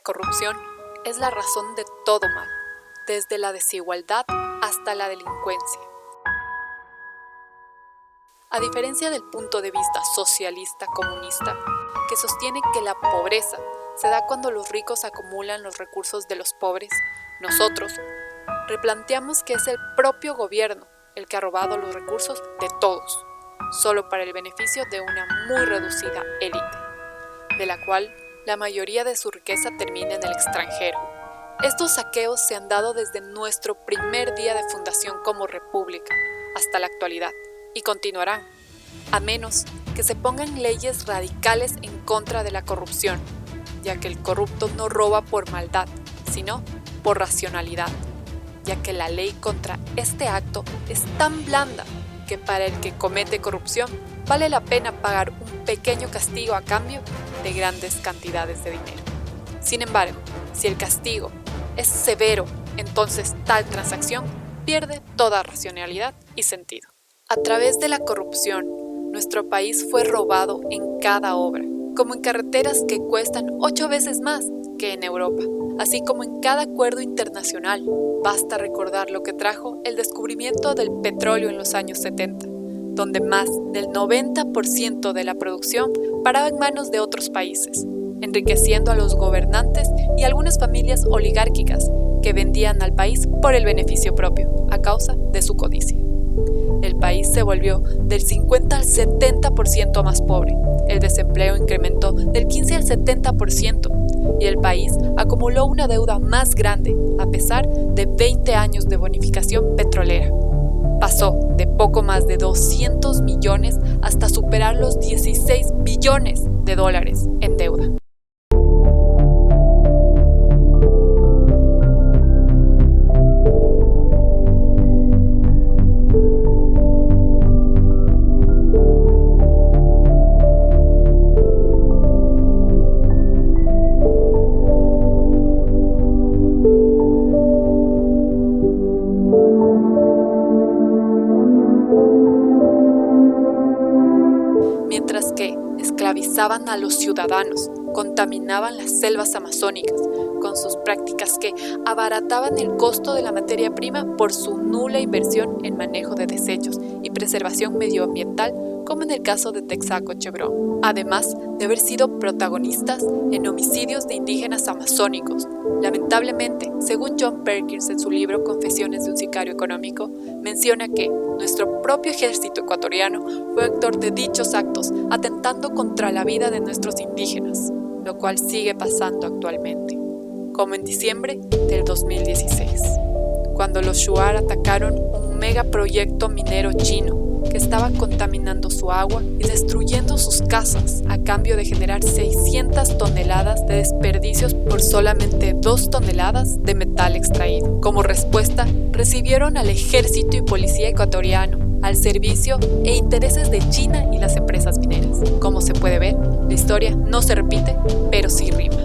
corrupción es la razón de todo mal, desde la desigualdad hasta la delincuencia. A diferencia del punto de vista socialista-comunista, que sostiene que la pobreza se da cuando los ricos acumulan los recursos de los pobres, nosotros replanteamos que es el propio gobierno el que ha robado los recursos de todos, solo para el beneficio de una muy reducida élite, de la cual la mayoría de su riqueza termina en el extranjero. Estos saqueos se han dado desde nuestro primer día de fundación como república hasta la actualidad y continuarán, a menos que se pongan leyes radicales en contra de la corrupción, ya que el corrupto no roba por maldad, sino por racionalidad, ya que la ley contra este acto es tan blanda que para el que comete corrupción vale la pena pagar un pequeño castigo a cambio de grandes cantidades de dinero. Sin embargo, si el castigo es severo, entonces tal transacción pierde toda racionalidad y sentido. A través de la corrupción, nuestro país fue robado en cada obra, como en carreteras que cuestan 8 veces más que en Europa, así como en cada acuerdo internacional. Basta recordar lo que trajo el descubrimiento del petróleo en los años 70, donde más del 90% de la producción paraba en manos de otros países, enriqueciendo a los gobernantes y algunas familias oligárquicas que vendían al país por el beneficio propio, a causa de su codicia. El país se volvió del 50 al 70% más pobre, el desempleo incrementó del 15 al 70% y el país acumuló una deuda más grande a pesar de 20 años de bonificación petrolera. Pasó de poco más de 200 millones hasta superar los 16 billones de dólares en deuda. Mientras que esclavizaban a los ciudadanos, contaminaban las selvas amazónicas con sus prácticas que abarataban el costo de la materia prima por su nula inversión en manejo de desechos y preservación medioambiental, como en el caso de Texaco Chevron, además de haber sido protagonistas en homicidios de indígenas amazónicos. Lamentablemente, según John Perkins en su libro Confesiones de un sicario económico, menciona que nuestro propio ejército ecuatoriano fue actor de dichos actos, atentando contra la vida de nuestros indígenas, lo cual sigue pasando actualmente, como en diciembre del 2016, cuando los Shuar atacaron un megaproyecto minero chino que estaba contaminando su agua y destruyendo sus casas a cambio de generar 600 toneladas de desperdicios por solamente 2 toneladas de metal extraído. Como respuesta, recibieron al ejército y policía ecuatoriano al servicio e intereses de China y las empresas mineras. Como se puede ver, la historia no se repite, pero sí rima.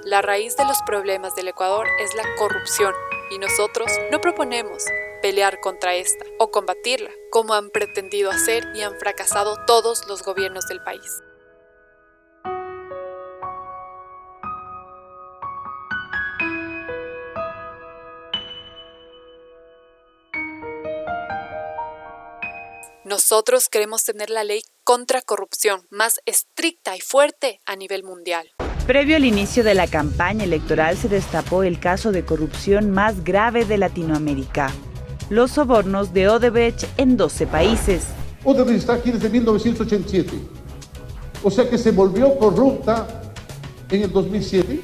La raíz de los problemas del Ecuador es la corrupción y nosotros no proponemos pelear contra esta o combatirla, como han pretendido hacer y han fracasado todos los gobiernos del país. Nosotros queremos tener la ley contra corrupción más estricta y fuerte a nivel mundial. Previo al inicio de la campaña electoral se destapó el caso de corrupción más grave de Latinoamérica: los sobornos de Odebrecht en 12 países. Odebrecht está aquí desde 1987, o sea que se volvió corrupta en el 2007.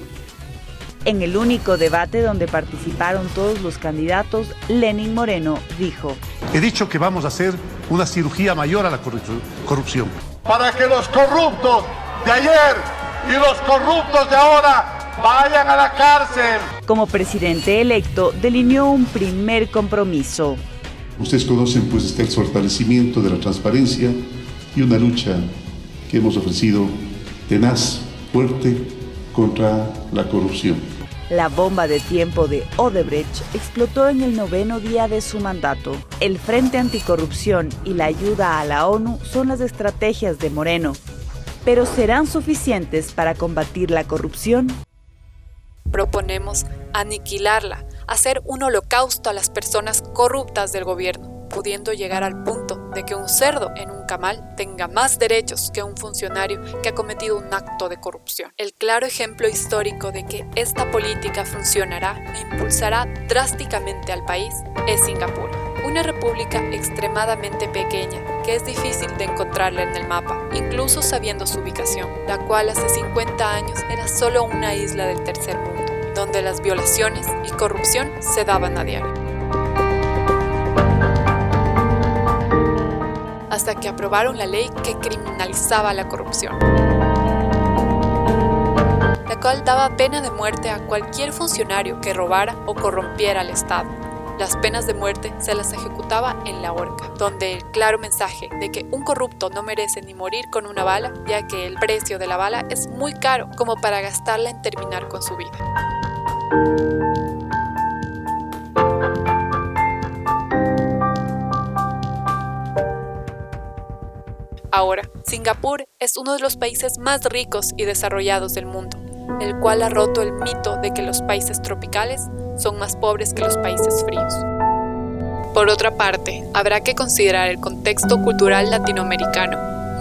En el único debate donde participaron todos los candidatos, Lenín Moreno dijo: he dicho que vamos a hacer una cirugía mayor a la corrupción. Para que los corruptos de ayer y los corruptos de ahora vayan a la cárcel. Como presidente electo, delineó un primer compromiso. Ustedes conocen pues el fortalecimiento de la transparencia y una lucha que hemos ofrecido tenaz, fuerte, contra la corrupción. La bomba de tiempo de Odebrecht explotó en el 9º día de su mandato. El Frente Anticorrupción y la ayuda a la ONU son las estrategias de Moreno. ¿Pero serán suficientes para combatir la corrupción? Proponemos aniquilarla, hacer un holocausto a las personas corruptas del gobierno, pudiendo llegar al punto de que un cerdo en un camal tenga más derechos que un funcionario que ha cometido un acto de corrupción. El claro ejemplo histórico de que esta política funcionará e impulsará drásticamente al país es Singapur, una república extremadamente pequeña que es difícil de encontrarla en el mapa, incluso sabiendo su ubicación, la cual hace 50 años era solo una isla del tercer mundo, donde las violaciones y corrupción se daban a diario. Hasta que aprobaron la ley que criminalizaba la corrupción, la cual daba pena de muerte a cualquier funcionario que robara o corrompiera al Estado. Las penas de muerte se las ejecutaba en la horca, donde el claro mensaje de que un corrupto no merece ni morir con una bala, ya que el precio de la bala es muy caro como para gastarla en terminar con su vida. Ahora, Singapur es uno de los países más ricos y desarrollados del mundo, el cual ha roto el mito de que los países tropicales son más pobres que los países fríos. Por otra parte, habrá que considerar el contexto cultural latinoamericano,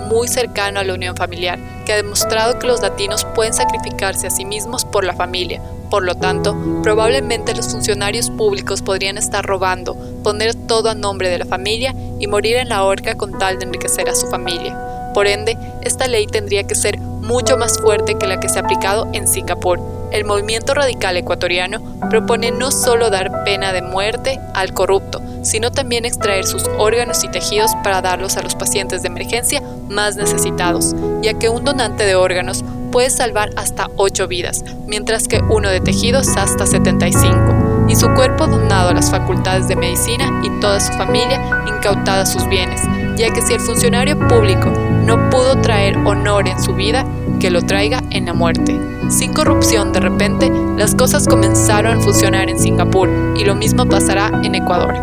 muy cercano a la unión familiar, que ha demostrado que los latinos pueden sacrificarse a sí mismos por la familia. Por lo tanto, probablemente los funcionarios públicos podrían estar robando, poner todo a nombre de la familia y morir en la horca con tal de enriquecer a su familia. Por ende, esta ley tendría que ser mucho más fuerte que la que se ha aplicado en Singapur. El movimiento radical ecuatoriano propone no solo dar pena de muerte al corrupto, sino también extraer sus órganos y tejidos para darlos a los pacientes de emergencia más necesitados, ya que un donante de órganos puede salvar hasta 8 vidas, mientras que uno de tejidos hasta 75, y su cuerpo donado a las facultades de medicina y toda su familia incautada sus bienes, ya que si el funcionario público no pudo traer honor en su vida, que lo traiga en la muerte. Sin corrupción, de repente, las cosas comenzaron a funcionar en Singapur, y lo mismo pasará en Ecuador.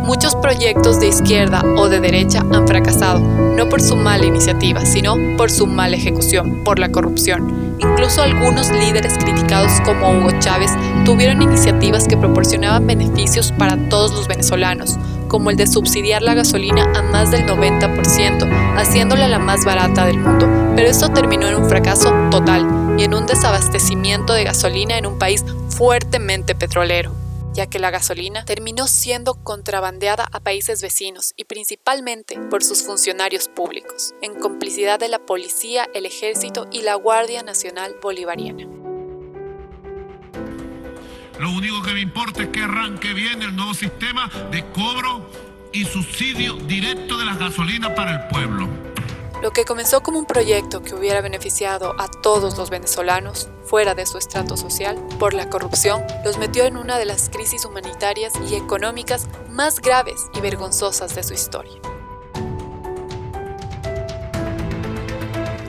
Muchos proyectos de izquierda o de derecha han fracasado, no por su mala iniciativa, sino por su mala ejecución, por la corrupción. Incluso algunos líderes criticados como Hugo Chávez tuvieron iniciativas que proporcionaban beneficios para todos los venezolanos, como el de subsidiar la gasolina a más del 90%, haciéndola la más barata del mundo. Pero esto terminó en un fracaso total y en un desabastecimiento de gasolina en un país fuertemente petrolero, ya que la gasolina terminó siendo contrabandeada a países vecinos y principalmente por sus funcionarios públicos, en complicidad de la policía, el ejército y la Guardia Nacional Bolivariana. Lo único que me importa es que arranque bien el nuevo sistema de cobro y subsidio directo de las gasolinas para el pueblo. Lo que comenzó como un proyecto que hubiera beneficiado a todos los venezolanos, fuera de su estrato social, por la corrupción, los metió en una de las crisis humanitarias y económicas más graves y vergonzosas de su historia.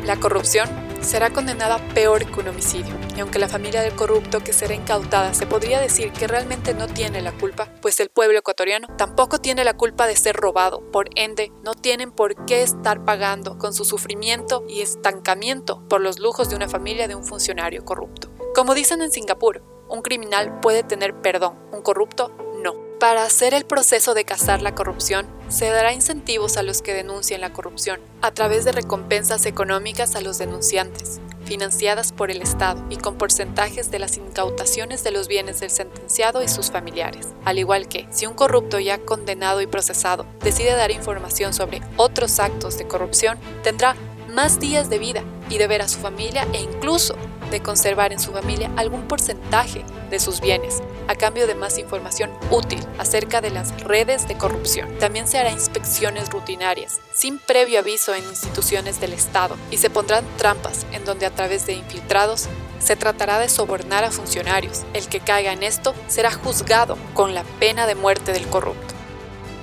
La corrupción será condenada peor que un homicidio, y aunque la familia del corrupto que será incautada se podría decir que realmente no tiene la culpa, pues el pueblo ecuatoriano tampoco tiene la culpa de ser robado, por ende no tienen por qué estar pagando con su sufrimiento y estancamiento por los lujos de una familia de un funcionario corrupto. Como dicen en Singapur, un criminal puede tener perdón, un corrupto no. Para hacer el proceso de cazar la corrupción, se dará incentivos a los que denuncien la corrupción, a través de recompensas económicas a los denunciantes, financiadas por el Estado y con porcentajes de las incautaciones de los bienes del sentenciado y sus familiares. Al igual que, si un corrupto ya condenado y procesado decide dar información sobre otros actos de corrupción, tendrá más días de vida y de ver a su familia e incluso de conservar en su familia algún porcentaje de sus bienes, a cambio de más información útil acerca de las redes de corrupción. También se hará inspecciones rutinarias, sin previo aviso en instituciones del Estado, y se pondrán trampas en donde a través de infiltrados se tratará de sobornar a funcionarios. El que caiga en esto será juzgado con la pena de muerte del corrupto.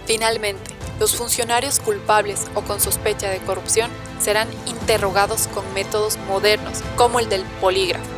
Finalmente, los funcionarios culpables o con sospecha de corrupción serán interrogados con métodos modernos como el del polígrafo.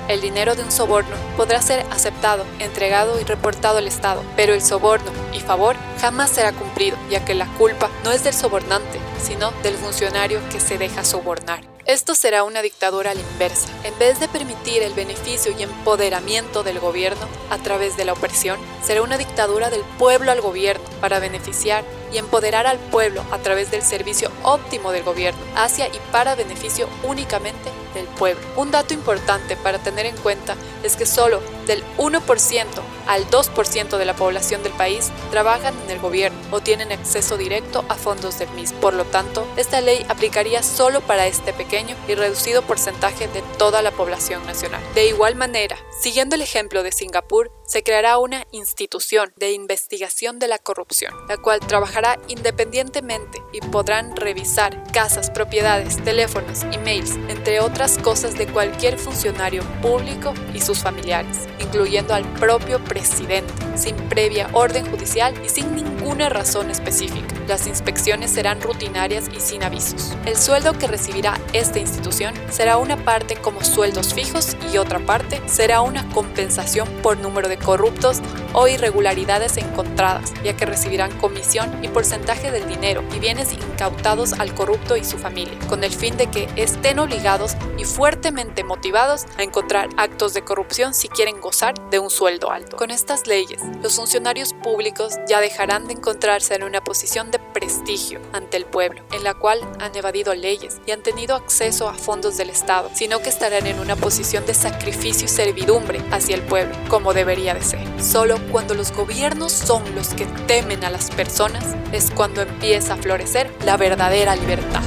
El dinero de un soborno podrá ser aceptado, entregado y reportado al Estado, pero el soborno y favor jamás será cumplido, ya que la culpa no es del sobornante, sino del funcionario que se deja sobornar. Esto será una dictadura a la inversa. En vez de permitir el beneficio y empoderamiento del gobierno a través de la opresión, será una dictadura del pueblo al gobierno para beneficiar y empoderar al pueblo a través del servicio óptimo del gobierno, hacia y para beneficio únicamente del pueblo. Un dato importante para tener en cuenta es que solo del 1% al 2% de la población del país trabajan en el gobierno o tienen acceso directo a fondos del mismo. Por lo tanto, esta ley aplicaría solo para este pequeño y reducido porcentaje de toda la población nacional. De igual manera, siguiendo el ejemplo de Singapur, se creará una institución de investigación de la corrupción, la cual trabajará independientemente y podrán revisar casas, propiedades, teléfonos, emails, entre otras cosas de cualquier funcionario público y sus familiares, incluyendo al propio presidente, sin previa orden judicial y sin ninguna razón específica. Las inspecciones serán rutinarias y sin avisos. El sueldo que recibirá esta institución será una parte como sueldos fijos y otra parte será una compensación por número de corruptos o irregularidades encontradas, ya que recibirán comisión y porcentaje del dinero y bienes incautados al corrupto y su familia, con el fin de que estén obligados y fuertemente motivados a encontrar actos de corrupción si quieren gozar de un sueldo alto. Con estas leyes, los funcionarios públicos ya dejarán de encontrarse en una posición de prestigio ante el pueblo, en la cual han evadido leyes y han tenido acceso a fondos del Estado, sino que estarán en una posición de sacrificio y servidumbre hacia el pueblo, como debería de ser. Solo cuando los gobiernos son los que temen a las personas es cuando empieza a florecer la verdadera libertad.